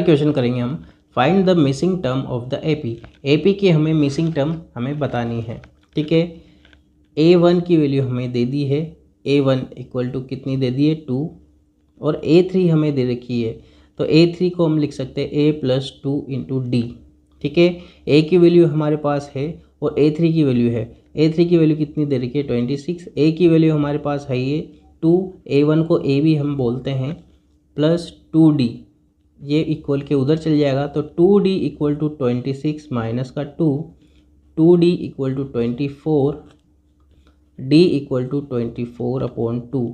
Third question करेंगे हम, find the missing term of the AP. AP की हमें मिसिंग टर्म हमें बतानी है। ठीक है, A1 की वैल्यू हमें दे दी है, A1 इक्वल टू कितनी दे दी है 2, और A3 हमें दे रखी है, तो A3 को हम लिख सकते हैं A+2 इंटू डी। ठीक है, A की वैल्यू हमारे पास है और A3 की वैल्यू है, A3 की वैल्यू कितनी दे रखी है 26, A की वैल्यू हमारे पास है ये 2, A1 को A भी हम बोलते हैं, प्लस 2D, ये इक्वल के उधर चल जाएगा, तो 2D इक्वल टू 26 माइनस का 2, 2D equal to 24, D equal to 24/2,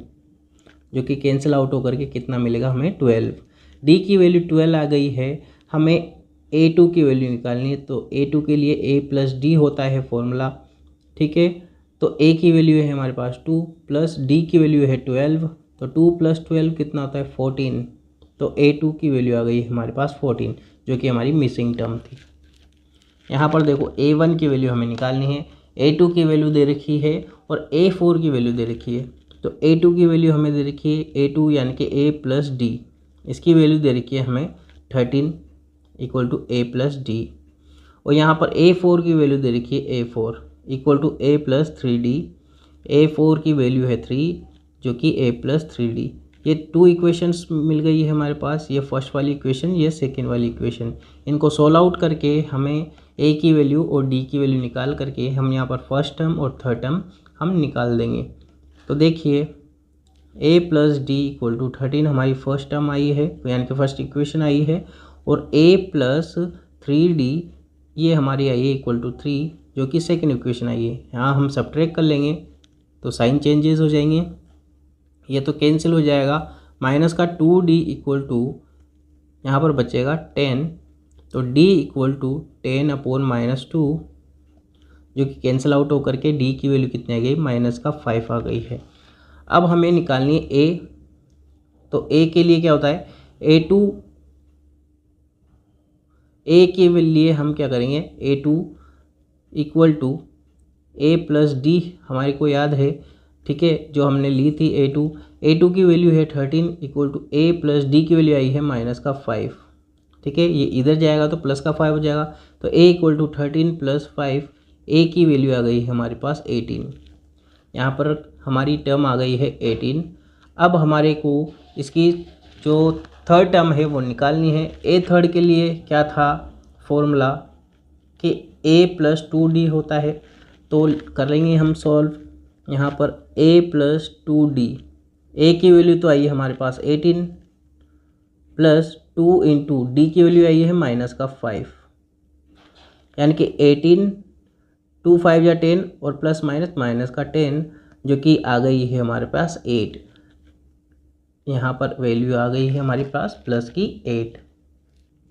जो कि कैंसिल आउट होकर के कितना मिलेगा हमें 12। D की वैल्यू 12 आ गई है, हमें A2 की वैल्यू निकालनी है, तो A2 के लिए A+D होता है फॉर्मूला। ठीक है, तो A की वैल्यू है हमारे पास 2 प्लस D की वैल्यू है 12, तो 2 + 12 कितना होता है 14, तो A2 की वैल्यू आ गई हमारे पास 14, जो कि हमारी मिसिंग टर्म थी। यहाँ पर देखो A1 की वैल्यू हमें निकालनी है, A2 की वैल्यू दे रखी है और A4 की वैल्यू दे रखी है। तो A2 की वैल्यू हमें दे रखी है A2 यानी कि A+D, इसकी वैल्यू दे रखी है हमें 13 इक्वल टू A+D, और यहाँ पर A4 की वैल्यू दे रखी है A4 equal to A+3D, A4 की वैल्यू है 3 जो कि A+3D। ये 2 इक्वेशंस मिल गई है हमारे पास, ये फर्स्ट वाली इक्वेशन, ये सेकेंड वाली इक्वेशन। इनको सोल्व आउट करके हमें A की वैल्यू और D की वैल्यू निकाल करके हम यहाँ पर फर्स्ट टर्म और थर्ड टर्म हम निकाल देंगे। तो देखिए A+D इक्वल टू 13 हमारी फर्स्ट टर्म आई है, यानी कि फर्स्ट इक्वेशन आई है, और A+3D ये हमारी आई है इक्वल टू 3, जो कि सेकेंड इक्वेशन आई है। यहाँ हम सब्ट्रैक्ट कर लेंगे तो साइन चेंजेस हो जाएंगे, ये तो कैंसिल हो जाएगा, माइनस का 2D इक्वल टू यहाँ पर बचेगा 10, तो D इक्वल टू 10/-2, जो कि कैंसिल आउट होकर के D की वैल्यू कितनी आ गई -5 आ गई है। अब हमें निकालनी है A, तो A के लिए क्या होता है A के लिए हम क्या करेंगे A2 इक्वल टू A+D, हमारे को याद है, ठीक है, जो हमने ली थी A2 की वैल्यू है 13 इक्वल टू A+D की वैल्यू आई है -5। ठीक है, ये इधर जाएगा तो प्लस का 5 हो जाएगा, तो A इक्वल टू 13 + 5, A की वैल्यू आ गई है हमारे पास 18, यहाँ पर हमारी टर्म आ गई है 18। अब हमारे को इसकी जो थर्ड टर्म है वो निकालनी है। A थर्ड के लिए क्या था फॉर्मूला कि A+2D होता है, तो कर लेंगे हम सॉल्व। यहाँ पर A+2D, A की वैल्यू तो आई है हमारे पास 18 प्लस 2 इंटू D की वैल्यू आई है -5, यानी कि 18, 2 5 या 10 और प्लस माइनस का 10, जो कि आ गई है हमारे पास 8। यहाँ पर वैल्यू आ गई है हमारे पास प्लस की 8।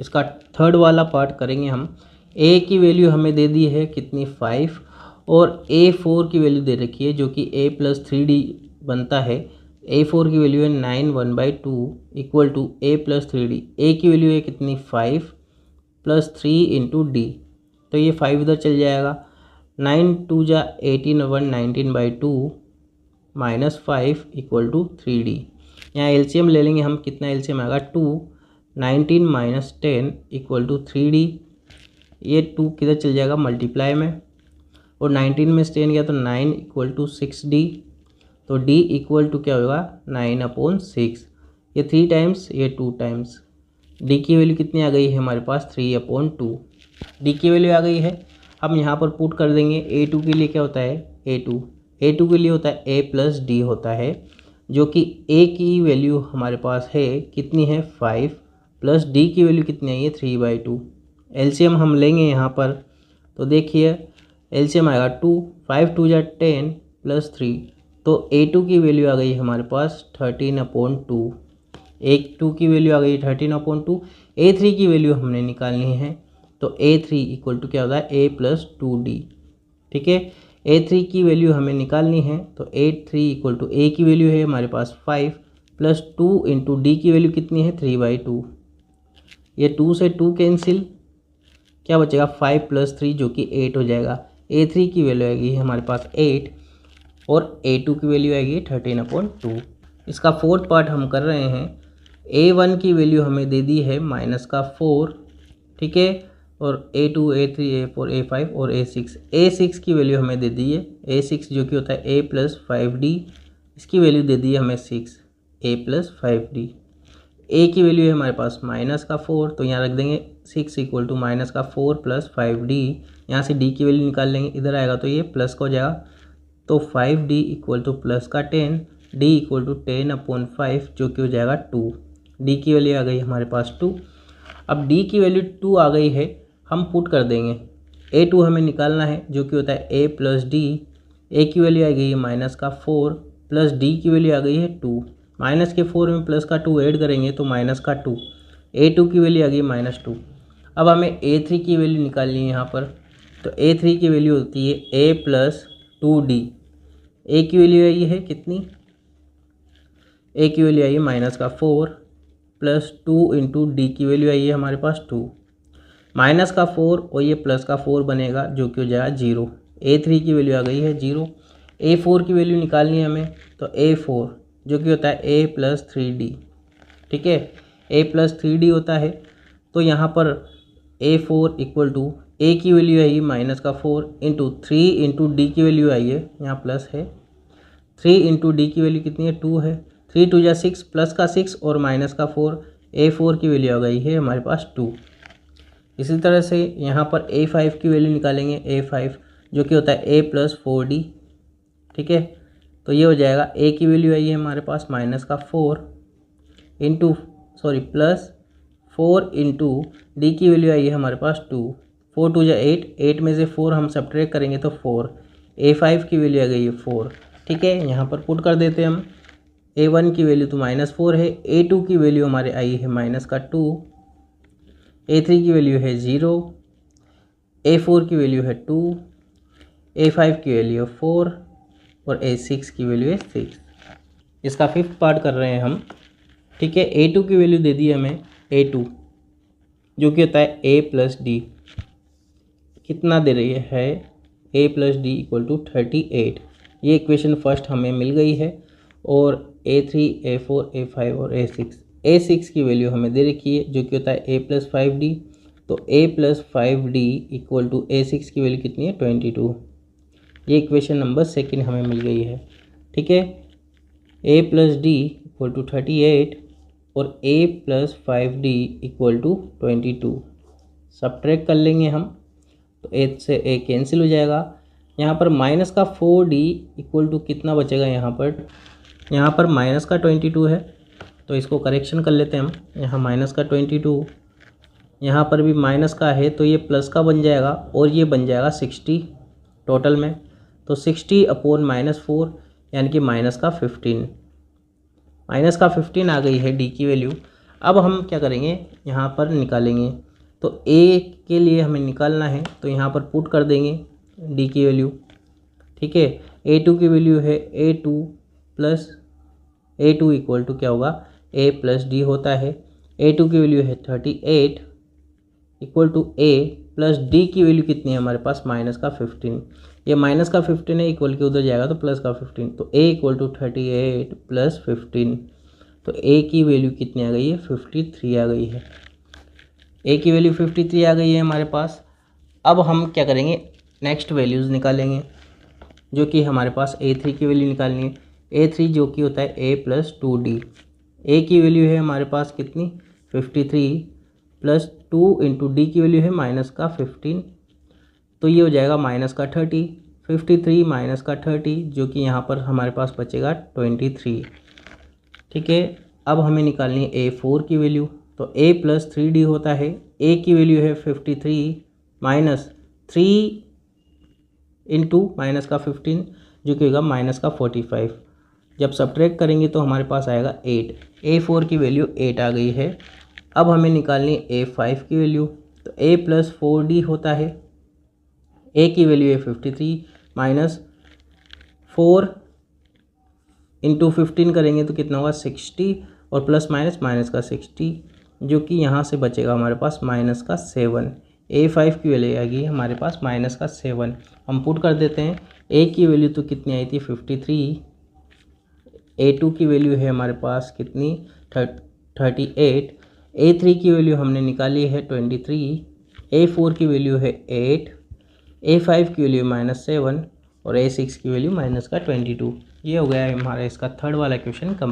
इसका थर्ड वाला पार्ट करेंगे हम। A की वैल्यू हमें दे दी है कितनी 5, और A4 की वैल्यू दे रखी है जो कि A+3D बनता है। A4 की वैल्यू है 9 1/2 इक्वल टू A+3D। A की वैल्यू है कितनी 5 प्लस 3 इंटू D, तो ये 5 इधर चल जाएगा, 9 2 जा 18 1 19/2 -5 इक्वल टू 3D। यहाँ एलसीएम ले लेंगे हम, कितना एलसीएम आएगा 2, 19 - 10 इक्वल टू 3D। ये 2 किधर चल जाएगा मल्टीप्लाई में, और 19 में 10 गया तो 9 इक्वल टू 6D, तो D इक्वल टू क्या होगा 9/6। ये 3 टाइम्स, ये 2 टाइम्स। D की वैल्यू कितनी आ गई है हमारे पास 3/2। D की वैल्यू आ गई है, हम यहाँ पर पुट कर देंगे। A2 के लिए क्या होता है A2 के लिए होता है A+D होता है, जो कि A की वैल्यू हमारे पास है कितनी है 5 प्लस D की वैल्यू कितनी आई है 3/2। एलसीएम हम लेंगे यहाँ पर, तो देखिए एलसीएम आएगा 2, 5 2 जा 10 प्लस 3, तो A2 की वैल्यू आ गई हमारे पास 13/2। A2 की वैल्यू आ गई 13/2। A3 की वैल्यू हमने निकालनी है, तो A3 इक्वल टू क्या होता है A+2D। ठीक है, A3 की वैल्यू हमें निकालनी है, तो A3 इक्वल टू A की वैल्यू है हमारे पास 5 प्लस 2 इंटू D की वैल्यू कितनी है 3/2। ये 2 से 2 कैंसिल, क्या बचेगा 5 + 3 जो कि 8 हो जाएगा। A3 की वैल्यू आएगी हमारे पास 8 और A2 की वैल्यू आएगी 13/2। इसका फोर्थ पार्ट हम कर रहे हैं। A1 की वैल्यू हमें दे दी है -4, ठीक है, और A2, A3, A4, A5 और A6 की वैल्यू हमें दे दी है A6 जो कि होता है A + 5D, इसकी वैल्यू दे दी है हमें 6 A + 5D। A की वैल्यू है हमारे पास -4, तो यहाँ रख देंगे 6 = -4 + 5D। यहाँ से D की वैल्यू निकाल लेंगे, इधर आएगा तो ये प्लस का हो जाएगा, तो 5D = +10, D = 10/5 जो कि हो जाएगा 2। D की वैल्यू आ गई हमारे पास 2। अब D की वैल्यू 2 आ गई है, हम पुट कर देंगे। A2 हमें निकालना है जो कि होता है A + D। A की वैल्यू आ गई है -4 प्लस D की वैल्यू आ गई है 2। माइनस के 4 में प्लस का 2 ऐड करेंगे तो -2। A2 की वैल्यू आ गई -2। अब हमें A3 की वैल्यू निकालनी है यहाँ पर, तो A3 की वैल्यू होती है A + 2D। A की वैल्यू आई है कितनी, A की वैल्यू आई है -4 प्लस 2 × D की वैल्यू आई है हमारे पास 2। -4 और ये +4 बनेगा जो कि हो जाएगा 0। A3 की वैल्यू आ गई है 0। A4 की वैल्यू निकालनी है हमें, तो A4 जो कि होता है A + 3D, ठीक है, A + 3D होता है। तो यहाँ पर A4 = A की वैल्यू आई -4 × 3 × D की वैल्यू आई है, यहाँ प्लस है, 3 × D की वैल्यू कितनी है, 2 है, 3 2 = 6 प्लस का 6 और माइनस का 4, A4 की वैल्यू आ गई है हमारे पास 2। इसी तरह से यहाँ पर A5 की वैल्यू निकालेंगे, A5 जो कि होता है A + 4D, ठीक है, तो ये हो जाएगा A की वैल्यू आई है हमारे पास -4 इंटू प्लस 4 × D की वैल्यू आई है हमारे पास 2। 4 2 = 8, 8 में से 4 हम सब्ट्रैक्ट करेंगे तो 4। A5 की वैल्यू आ गई है 4, ठीक है, यहाँ पर पुट कर देते हैं हम। A1 की वैल्यू तो -4 है, A2 की वैल्यू हमारे आई है -2, A3 की वैल्यू है 0, A4 की वैल्यू है 2, A5 की वैल्यू है 4 और A6 की वैल्यू है 6। इसका 5th पार्ट कर रहे हैं हम, ठीक है। A2 की वैल्यू दे दी है हमें, A2 जो कि होता है A + D, कितना दे रही है A + D = 38। ये इक्वेशन फर्स्ट हमें मिल गई है। और A3, A4, A5 और A6 की वैल्यू हमें दे रखी है जो कि होता है A + 5D। तो A + 5D = A6 की वैल्यू कितनी है, 22। ये इक्वेशन नंबर 2 हमें मिल गई है, ठीक है। A + D = 38 और A + 5D = 22। सब्ट्रैक्ट कर लेंगे हम, तो A से A कैंसिल हो जाएगा। यहाँ पर -4D = कितना बचेगा, यहाँ पर -22 है, तो इसको करेक्शन कर लेते हैं हम। यहाँ -22, यहाँ पर भी माइनस का है तो ये प्लस का बन जाएगा और ये बन जाएगा 60 टोटल में। तो 60/-4 यानी कि -15। -15 आ गई है D की वैल्यू। अब हम क्या करेंगे, यहाँ पर निकालेंगे। तो A के लिए हमें निकालना है, तो यहाँ पर पुट कर देंगे D की वैल्यू, ठीक है। A2 की वैल्यू है A2 = क्या होगा, A + D होता है। A2 की वैल्यू है 38 = A + D की वैल्यू कितनी है हमारे पास, -15। ये -15 है, इक्वल के उधर जाएगा तो +15, तो A = 38 + 15। तो A की वैल्यू कितनी आ गई है, 53 आ गई है। A की वैल्यू 53 आ गई है हमारे पास। अब हम क्या करेंगे, नेक्स्ट वैल्यूज़ निकालेंगे, जो कि हमारे पास A3 की वैल्यू निकालनी है। A3 जो कि होता है A + 2D। A की वैल्यू है हमारे पास कितनी, 53 प्लस 2 × D की वैल्यू है -15, तो ये हो जाएगा -30। 53 -30 जो कि यहाँ पर हमारे पास बचेगा 23, ठीक है। अब हमें निकालनी है A4 की वैल्यू, तो A + 3D होता है। A की वैल्यू है 53 -3 × -15 जो कि होगा -45। जब सब्ट्रैक्ट करेंगे तो हमारे पास आएगा 8। A4 की वैल्यू 8 आ गई है। अब हमें निकालनी है A5 की वैल्यू, तो A + 4D होता है। A की वैल्यू है 53 -4 × 15 करेंगे तो कितना होगा, 60 और प्लस माइनस का 60 जो कि यहाँ से बचेगा हमारे पास -7। A5 की वैल्यू आएगी हमारे पास -7। हम पुट कर देते हैं। A की वैल्यू तो कितनी आई थी, 53। A2 की वैल्यू है हमारे पास कितनी, 38, A3 की वैल्यू हमने निकाली है 23, A4 की वैल्यू है 8, A5 की वैल्यू -7 और A6 की वैल्यू -22। ये हो गया हमारा इसका थर्ड वाला क्वेश्चन कंप्लीट।